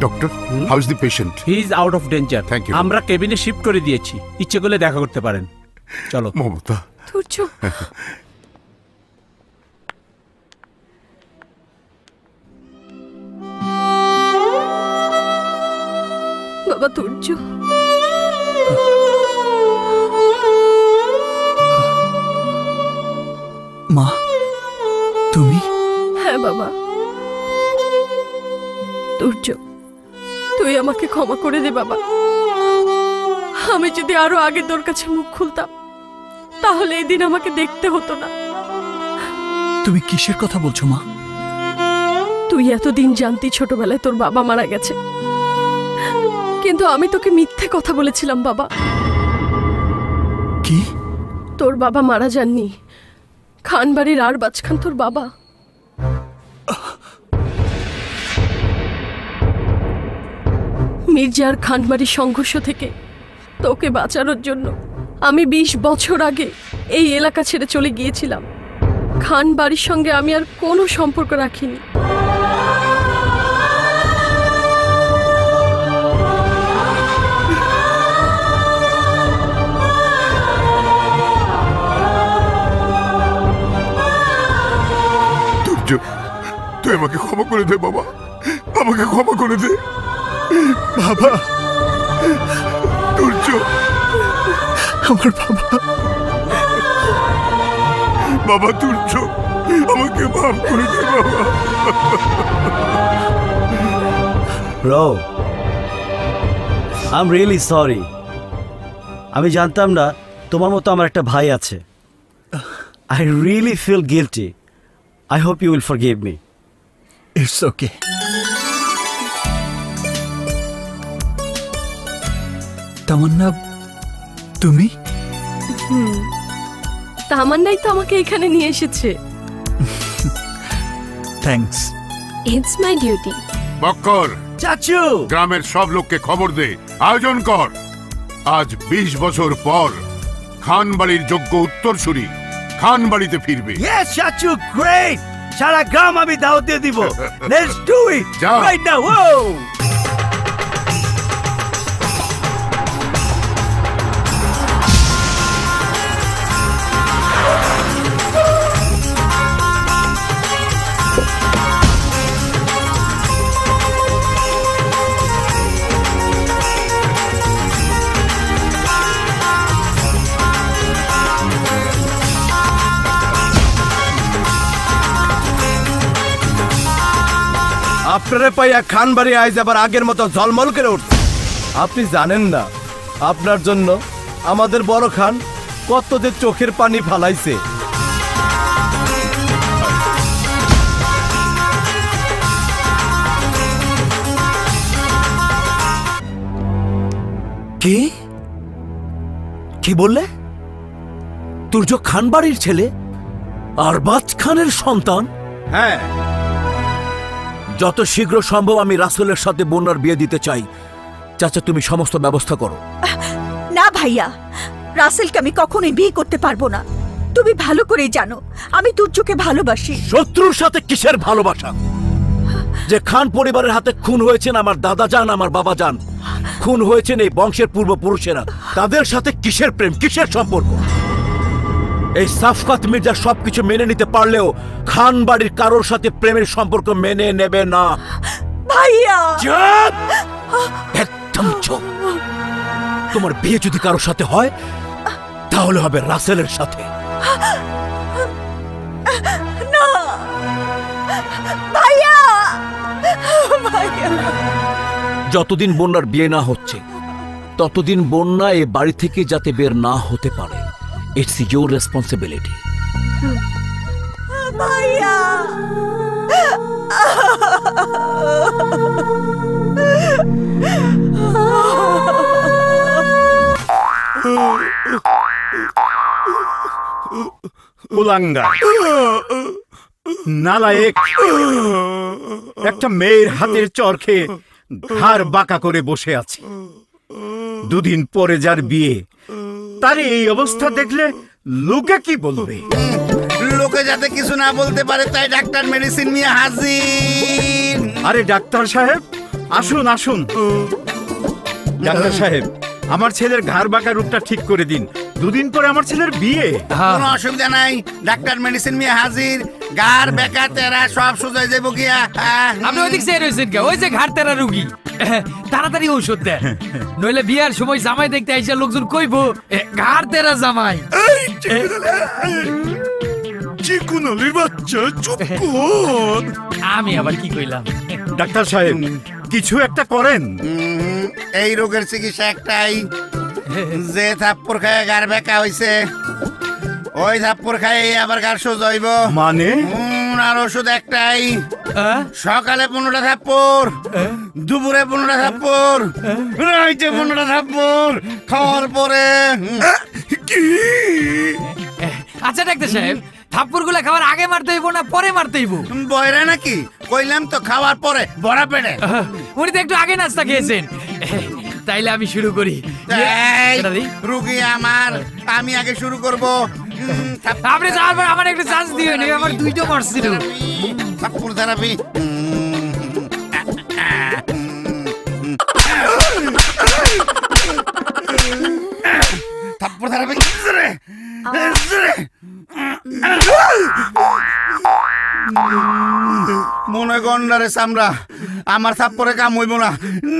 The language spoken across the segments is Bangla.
Doctor, how is the patient? He is out of danger. Thank you. আমরা কেবিনে শিফট করে দিয়েছি, ইচ্ছে করলে দেখা করতে পারেন। চলো। মমতা, তুর্য, বাবা তুর্য, মা তুমি? হ্যাঁ বাবা। তুর্য, তুই আমাকে ক্ষমা করে দে বাবা। আমি যদি আরো আগে তোর কাছে মুখ খুলতাম তাহলে এই দিন আমাকে দেখতে হতো না। তুমি কিসের কথা বলছো মা? তুই এতদিন জানতি ছোটবেলায় তোর বাবা মারা গেছে, কিন্তু আমি তোকে মিথ্যে কথা বলেছিলাম বাবা। কি? তোর বাবা মারা যাননি, খানবাড়ির আরবাজ খান তোর বাবা। মির্জা আর খানবাড়ির সংঘর্ষ থেকে তোকে বাঁচানোর জন্য আমি 20 বছর আগে এই এলাকা ছেড়ে চলে গিয়েছিলাম। খানবাড়ির সঙ্গে আমি আর কোনো সম্পর্ক রাখিনি। তুই আমাকে ক্ষমা করে দে বাবা, আমাকে ক্ষমা করে দে বাবা। তুর্য, আমার বাবা। বাবা তুর্য, আমাকে মাফ করে দে বাবা। Bro, I am really sorry. আমি জানতাম না তোমার মতো আমার একটা ভাই আছে। I really feel guilty. I hope you will forgive me. It's okay. Tamanna, তুমি? তামান্নাই তো আমাকে এখানে নিয়ে এসেছে। Thanks. It's my duty. Bakkar, চাচু, গ্রামের সব লোককে খবর দে, আয়োজন কর। আজ 20 বছর পর খানবাড়ির যোগ্য উত্তরসূরি খানবাড়িতে ফিরবে। Yes, চাচু, great. সারা গ্রাম আমি দাওয়াত দিয়ে দিব। Let's do it right now. Whoa! আপনারে পাইয়া খানবাড়ি আইজ আবার আগের মতো ঝলমল করে উঠছে। আপনি জানেন না আপনার জন্য আমাদের বড় খান কত যে চোখের পানি ফালাইছে। কি কি বললে? তুর্য খানবাড়ির ছেলে আরবাজ খানের সন্তান? হ্যাঁ, যত শীঘ্র সম্ভব আমি রাসেলের সাথে বন্যার বিয়ে দিতে চাই। চাচা, তুমি সমস্ত ব্যবস্থা করো। না ভাইয়া, রাসেলকে আমি কখনোই বিয়ে করতে পারবো না। তুমি ভালো করেই জানো আমি তুর্যকে ভালোবাসি। শত্রুর সাথে কিসের ভালোবাসা? যে খান পরিবারের হাতে খুন হয়েছেন আমার দাদা যান, আমার বাবা যান, খুন হয়েছেন এই বংশের পূর্বপুরুষেরা, তাদের সাথে কিসের প্রেম, কিসের সম্পর্ক? এই সাফকাত মির্জা সবকিছু মেনে নিতে পারলেও খান বাড়ির কারোর সাথে প্রেমের সম্পর্ক মেনে নেবে না। ভাইয়া চুপ! একদম চুপ। তোমার বিয়ে যদি কারোর সাথে হয় তাহলে হবে রাসেলের সাথে। না ভাইয়া, ভাইয়া। যতদিন বন্যার বিয়ে না হচ্ছে ততদিন বন্যা এ বাড়ি থেকে যাতে বের না হতে পারে। It's your responsibility. ভাইয়া, কুলাঙ্গা, নালায়েক, একটা মেয়ের হাতের চর খেয়ে ঘাড় বাঁকা করে বসে আছে। দুদিন পরে যার বিয়ে, তার এই অবস্থা দেখলে লোকে কি বলবে? লোকে যাতে কিছু না বলতে পারে তাই ডাক্তার মেডিসিন নিয়ে হাজির। আরে ডাক্তার সাহেব, আসুন আসুন ডাক্তার সাহেব, আমার ছেলের ঘাড় বাঁকা রূপটা ঠিক করে দিন। দুদিন পরে আমার ছেলের বিয়ে। কোনো অসুবিধা নাই, ডাক্তার মেডিসিন নিয়ে হাজির। গার বেকা তেরা সব সোজাই যাবো গিয়া। আপনি ওইদিক চেয়ে রয়েছেন কে? ওই যে ঘাড় তেরা রুগী, তাড়াতাড়ি ঔষধ দেন, নইলে বিয়ার সময় জামাই দেখতে আইসা লোকজন কইবো ঘাড় তেরা জামাই। চিকুনালির বাচ্চা, চুপ কর। আমি আবার কি কইলাম? ডাক্তার সাহেব, কিছু একটা করেন। এই রোগের চিকিৎসা একটাই, যে থাপ্পড় খায় গার বেকা হইছে ওই থাপ্পড় খায় আবার গার সোজা হইব। মানে? আর ওষুধ একটাই, সকালে 15টা থাপ্পড়, দুপুরে 15টা থাপ্পড়, রাইতে 15টা থাপ্পড় খাওয়ার পরে। কি? আচ্ছা ডাক্তার সাহেব, থাপ্পড় গুলা খাওয়ার আগে মারতে হইব না পরে মারতে হইব? বয়রা নাকি? কইলাম তো খাওয়ার পরে, ভরা পেটে। উনি তো একটু আগে নাস্তা খেয়েছেন, তাইলে আমি শুরু করি। রুগী আমার, আমি আগে শুরু করব। আপনি যাওয়ার পর আমার একটু চান্স দিবেন, আমার 2টা মারছিল। থাপ্পড় থেরাপি। থাপ্পড় থেরাপি। মনে গন্ডারে চামড়া, আমার থাপ্পড়ে কাম হইব না।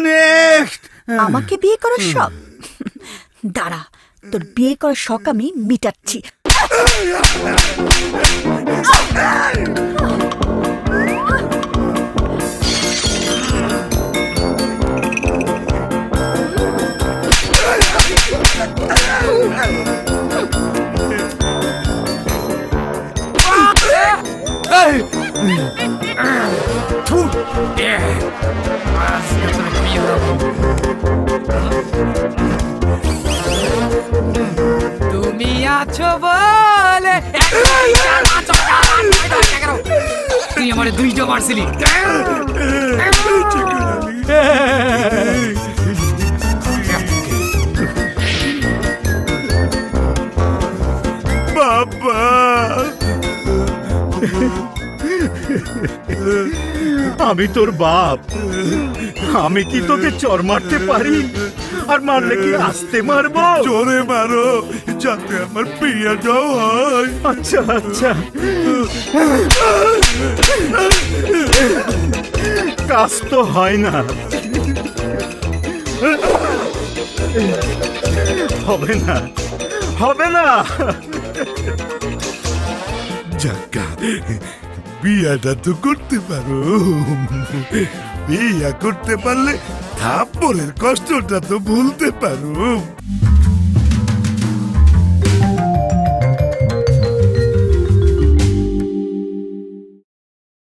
নেক্সট। আমাকে বিয়ে করার শখ? দাঁড়া, তোর বিয়ে করার শখ আমি মিটাচ্ছি। তুমি আছো বলে তুই আমার 2টা মারছিলি। বাবা, আমি তোর বাপ, আমি কি তোকে চর মারতে পারি? আর মারলে কি আস্তে মারবো? জোরে মারো, যাতে আমার বিয়েটাও হয়। আচ্ছা আচ্ছা, কাজ তো হয় না। হবে না, হবে না। যাকা, বিয়াটা তো করতে পারো। বিয়া করতে পারলে থাপ্পড়ের কষ্টটা তো ভুলতে পারো।